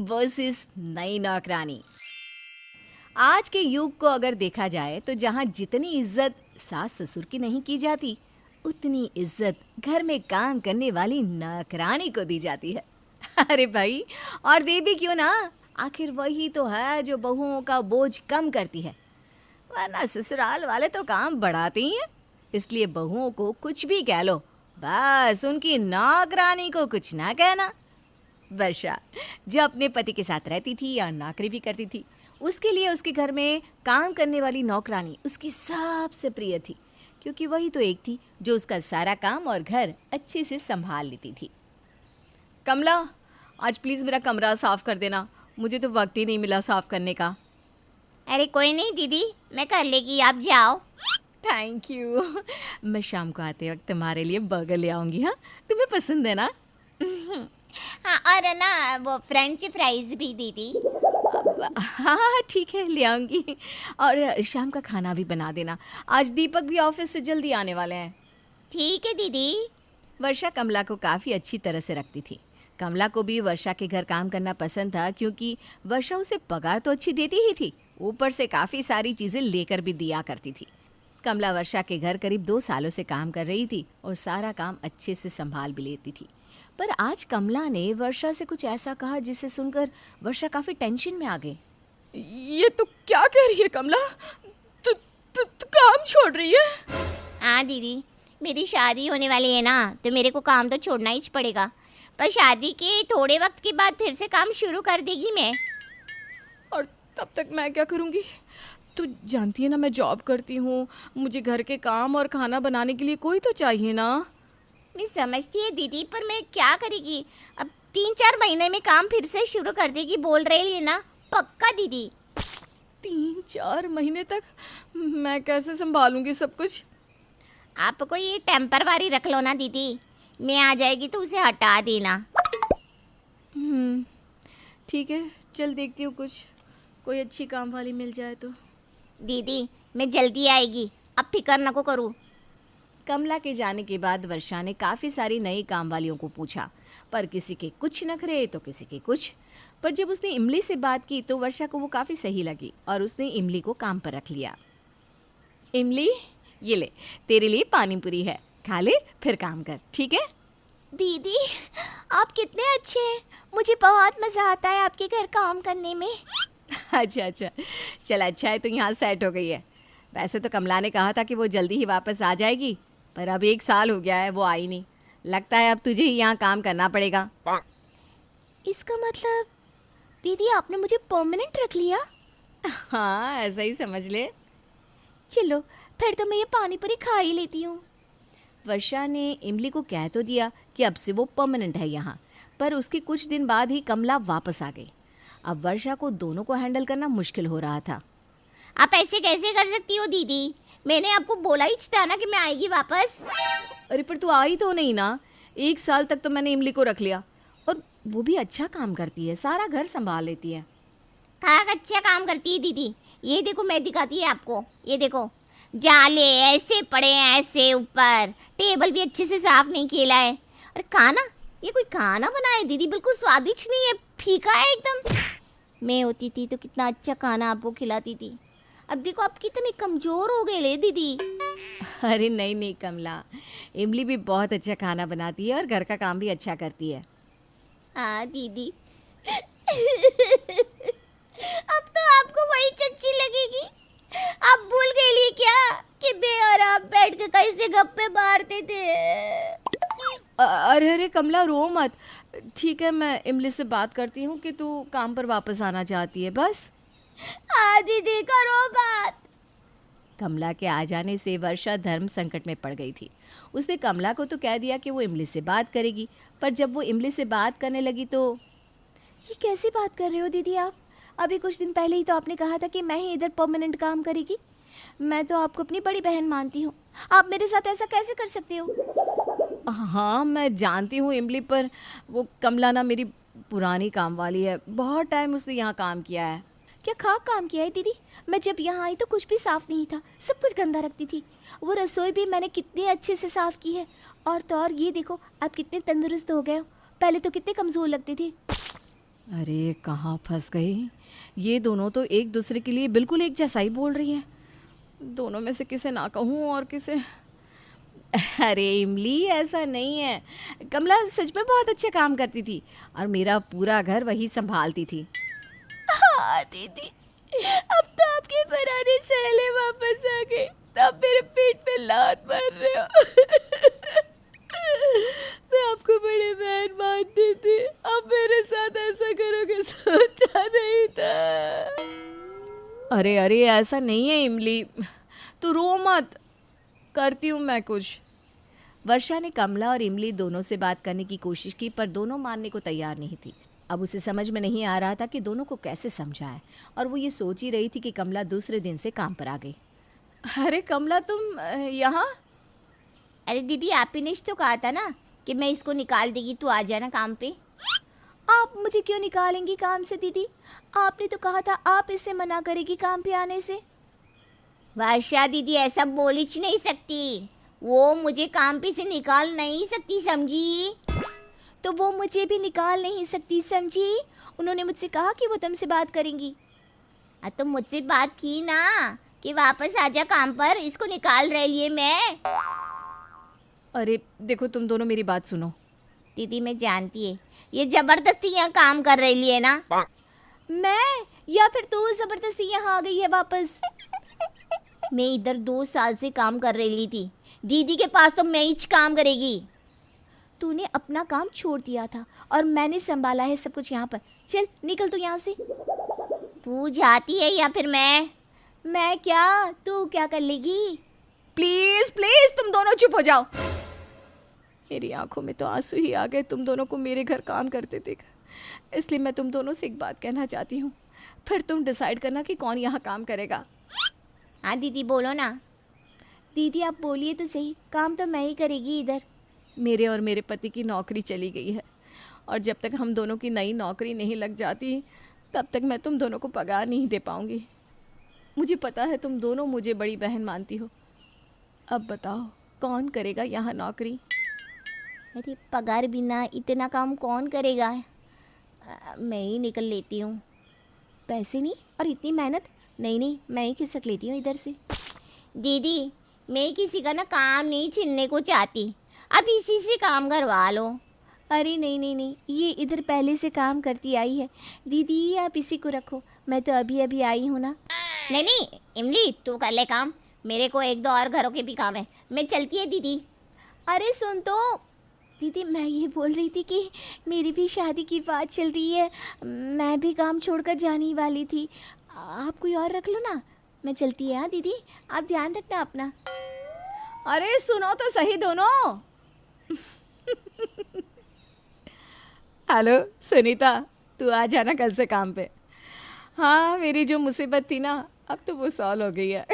Versus नई नौकरानी। आज के युग को अगर देखा जाए तो जहाँ जितनी इज्जत सास ससुर की नहीं की जाती, उतनी इज्जत घर में काम करने वाली नौकरानी को दी जाती है। अरे भाई, और दे भी क्यों ना, आखिर वही तो है जो बहुओं का बोझ कम करती है, वरना ससुराल वाले तो काम बढ़ाते ही हैं। इसलिए बहुओं को कुछ भी कह लो, बस उनकी नौकरानी को कुछ ना कहना। वर्षा जो अपने पति के साथ रहती थी और नौकरी भी करती थी, उसके लिए उसके घर में काम करने वाली नौकरानी उसकी सबसे प्रिय थी, क्योंकि वही तो एक थी जो उसका सारा काम और घर अच्छे से संभाल लेती थी। कमला, आज प्लीज़ मेरा कमरा साफ़ कर देना, मुझे तो वक्त ही नहीं मिला साफ़ करने का। अरे कोई नहीं दीदी, मैं कर लेगी, आप जाओ। Thank you. मैं शाम को आते वक्त तुम्हारे लिए बर्गर ले आऊँगी। हाँ, तुम्हें पसंद है ना? हाँ, और है ना वो फ्रेंच फ्राइज भी दीदी। हाँ ठीक है, ले आऊँगी। और शाम का खाना भी बना देना, आज दीपक भी ऑफिस से जल्दी आने वाले हैं। ठीक है दीदी। वर्षा कमला को काफ़ी अच्छी तरह से रखती थी। कमला को भी वर्षा के घर काम करना पसंद था, क्योंकि वर्षा उसे पगार तो अच्छी देती ही थी, ऊपर से काफ़ी सारी चीज़ें लेकर भी दिया करती थी। कमला वर्षा के घर करीब 2 सालों से काम कर रही थी और सारा काम अच्छे से संभाल भी लेती थी। पर आज कमला ने वर्षा से कुछ ऐसा कहा जिसे सुनकर वर्षा काफ़ी टेंशन में आ गई। ये तो क्या कह रही है कमला? तू काम छोड़ रही है? हाँ दीदी, मेरी शादी होने वाली है ना, तो मेरे को काम तो छोड़ना ही पड़ेगा। पर शादी के थोड़े वक्त के बाद फिर से काम शुरू कर देगी मैं। और तब तक मैं क्या करूँगी? तू जानती है ना, मैं जॉब करती हूँ, मुझे घर के काम और खाना बनाने के लिए कोई तो चाहिए ना। मैं समझती है दीदी, पर मैं क्या करेगी? अब 3-4 महीने में काम फिर से शुरू कर देगी बोल रही है ना, पक्का दीदी। 3-4 महीने तक मैं कैसे संभालूंगी सब कुछ? आपको ये टेम्परवारी रख लो ना दीदी, मैं आ जाएगी तो उसे हटा देना। ठीक है, चल देखती हूँ कुछ कोई अच्छी काम वाली मिल जाए तो। दीदी मैं जल्दी आएगी, अब फिक्र नको करूँ। कमला के जाने के बाद वर्षा ने काफ़ी सारी नई काम वालियों को पूछा, पर किसी के कुछ नखरे तो किसी के कुछ। पर जब उसने इमली से बात की तो वर्षा को वो काफ़ी सही लगी और उसने इमली को काम पर रख लिया। इमली, ये ले, तेरे लिए पानी पूरी है, खा ले फिर काम कर, ठीक है? दीदी आप कितने अच्छे हैं, मुझे बहुत मज़ा आता है आपके घर काम करने में। अच्छा, चल अच्छा है तो यहाँ सेट हो गई है। वैसे तो कमला ने कहा था कि वो जल्दी ही वापस आ जाएगी, पर अब 1 साल हो गया है वो आई नहीं। लगता है अब तुझे ही यहाँ काम करना पड़ेगा। इसका मतलब दीदी आपने मुझे परमानेंट रख लिया? हाँ, ऐसा ही समझ ले। चलो फिर तो मैं ये पानी पूरी खा ही लेती हूँ। वर्षा ने इमली को कह तो दिया कि अब से वो परमानेंट है यहाँ, पर उसके कुछ दिन बाद ही कमला वापस आ गई। अब वर्षा को दोनों को हैंडल करना मुश्किल हो रहा था। आप ऐसे कैसे कर सकती हो दीदी? मैंने आपको बोला ही था ना कि मैं आएगी वापस। अरे पर तू आई तो नहीं ना। 1 साल तक तो मैंने इमली को रख लिया, और वो भी अच्छा काम करती है, सारा घर संभाल लेती है। खाक अच्छा काम करती है दीदी। ये देखो, मैं दिखाती है आपको, ये देखो, जाले ऐसे पड़े हैं ऐसे ऊपर, टेबल भी अच्छे से साफ नहीं किया है। और खाना, ये कोई खाना बना है दीदी, बिल्कुल स्वादिष्ट नहीं है, फीका है एकदम। मैं होती थी तो कितना अच्छा खाना आपको खिलाती थी। अब देखो आप कितने कमज़ोर हो गए ले दीदी। अरे नहीं कमला, इमली भी बहुत अच्छा खाना बनाती है और घर का काम भी अच्छा करती है। हाँ दीदी। अब तो आपको वही चच्ची लगेगी। आप भूल गए लिए क्या कि मैं और आप बैठ के कैसे गप्पे मारते थे? अरे कमला, रो मत। ठीक है, मैं इमली से बात करती हूँ कि तू काम पर वापस आना चाहती है, बस। हाँ दीदी करो बात। कमला के आ जाने से वर्षा धर्म संकट में पड़ गई थी। उसने कमला को तो कह दिया कि वो इमली से बात करेगी, पर जब वो इमली से बात करने लगी तो। ये कैसी बात कर रहे हो दीदी आप? अभी कुछ दिन पहले ही तो आपने कहा था कि मैं ही इधर परमानेंट काम करेगी। मैं तो आपको अपनी बड़ी बहन मानती हूँ, आप मेरे साथ ऐसा कैसे कर सकते हो? हाँ, मैं जानती हूँ इमली, पर वो कमला ना मेरी पुरानी काम वाली है, बहुत टाइम उसने यहाँ काम किया है। क्या खाक काम किया है दीदी? मैं जब यहाँ आई तो कुछ भी साफ़ नहीं था, सब कुछ गंदा रखती थी। वो रसोई भी मैंने कितने अच्छे से साफ़ की है। और तो और ये देखो, आप कितने तंदुरुस्त हो गए हो, पहले तो कितने कमज़ोर लगते थे। अरे कहाँ फंस गई। ये दोनों तो एक दूसरे के लिए बिल्कुल एक जैसा ही बोल रही हैं। दोनों में से किसे ना कहूँ और किसे। अरे इमली, ऐसा नहीं है। कमला सच में बहुत अच्छा काम करती थी और मेरा पूरा घर वही संभालती थी। हाँ दीदी, अब तो आपके पुराने सहेले वापस आ गए। अब मेरे पेट पे लात मार रहे हो। मैं आपको बड़े बहन मानती थी, अब मेरे साथ ऐसा करोगे सोचा नहीं था। अरे अरे, ऐसा नहीं है इमली, तू रो मत, करती हूँ मैं कुछ। वर्षा ने कमला और इमली दोनों से बात करने की कोशिश की, पर दोनों मानने को तैयार नहीं थी। अब उसे समझ में नहीं आ रहा था कि दोनों को कैसे समझाए, और वो ये सोच ही रही थी कि कमला दूसरे दिन से काम पर आ गई। अरे कमला, तुम यहाँ? अरे दीदी, आप ही ने तो कहा था ना कि मैं इसको निकाल देगी, तू आ जाना काम पे। आप मुझे क्यों निकालेंगी काम से दीदी? आपने तो कहा था आप इसे मना करेगी काम पे आने से। वर्षा दीदी, ऐसा बोल ही नहीं सकती। वो मुझे काम पे से निकाल नहीं सकती, समझी? तो वो मुझे भी निकाल नहीं सकती, समझी? उन्होंने मुझसे कहा कि वो तुमसे बात करेंगी। तो मुझसे बात की ना कि वापस आजा काम पर, इसको निकाल रही है मैं। अरे देखो, तुम दोनों मेरी बात सुनो। दीदी मैं जानती है, ये जबरदस्ती यहाँ काम कर रही है ना। मैं या फिर तू जबरदस्ती यहाँ आ गई है वापस? मैं इधर 2 साल से काम कर रही थी, दीदी के पास तो मैं ही काम करेगी। तूने अपना काम छोड़ दिया था और मैंने संभाला है सब कुछ यहाँ पर। चल निकल तू यहाँ से। तू जाती है या फिर मैं? मैं क्या, तू क्या कर लेगी? प्लीज प्लीज, तुम दोनों चुप हो जाओ। मेरी आंखों में तो आंसू ही आ गए तुम दोनों को मेरे घर काम करते देख। इसलिए मैं तुम दोनों से एक बात कहना चाहती हूँ, फिर तुम डिसाइड करना कि कौन यहाँ काम करेगा। हाँ दीदी बोलो ना। दीदी आप बोलिए तो सही, काम तो मैं ही करेगी इधर। मेरे और मेरे पति की नौकरी चली गई है, और जब तक हम दोनों की नई नौकरी नहीं लग जाती तब तक मैं तुम दोनों को पगार नहीं दे पाऊँगी। मुझे पता है तुम दोनों मुझे बड़ी बहन मानती हो। अब बताओ कौन करेगा यहाँ नौकरी? अरे पगार बिना इतना काम कौन करेगा? मैं ही निकल लेती हूँ। पैसे नहीं और इतनी मेहनत? नहीं नहीं, मैं ही खिसक लेती हूँ इधर से। दीदी मैं किसी का ना काम नहीं छीनने को चाहती, अब इसी से काम करवा लो। अरे नहीं नहीं नहीं, ये इधर पहले से काम करती आई है। दीदी आप इसी को रखो, मैं तो अभी अभी आई हूँ ना। नहीं नहीं इमली, तू कर ले काम, मेरे को 1-2 और घरों के भी काम है, मैं चलती है दीदी। अरे सुन तो दीदी, मैं ये बोल रही थी कि मेरी भी शादी की बात चल रही है, मैं भी काम छोड़कर जाने ही वाली थी। आप कोई और रख लो ना, मैं चलती है। हाँ दीदी, आप ध्यान रखना अपना। अरे सुनो तो सही दोनों। हेलो सुनीता, तू आ जाना कल से काम पे। हाँ, मेरी जो मुसीबत थी ना, अब तो वो सॉल्व हो गई है।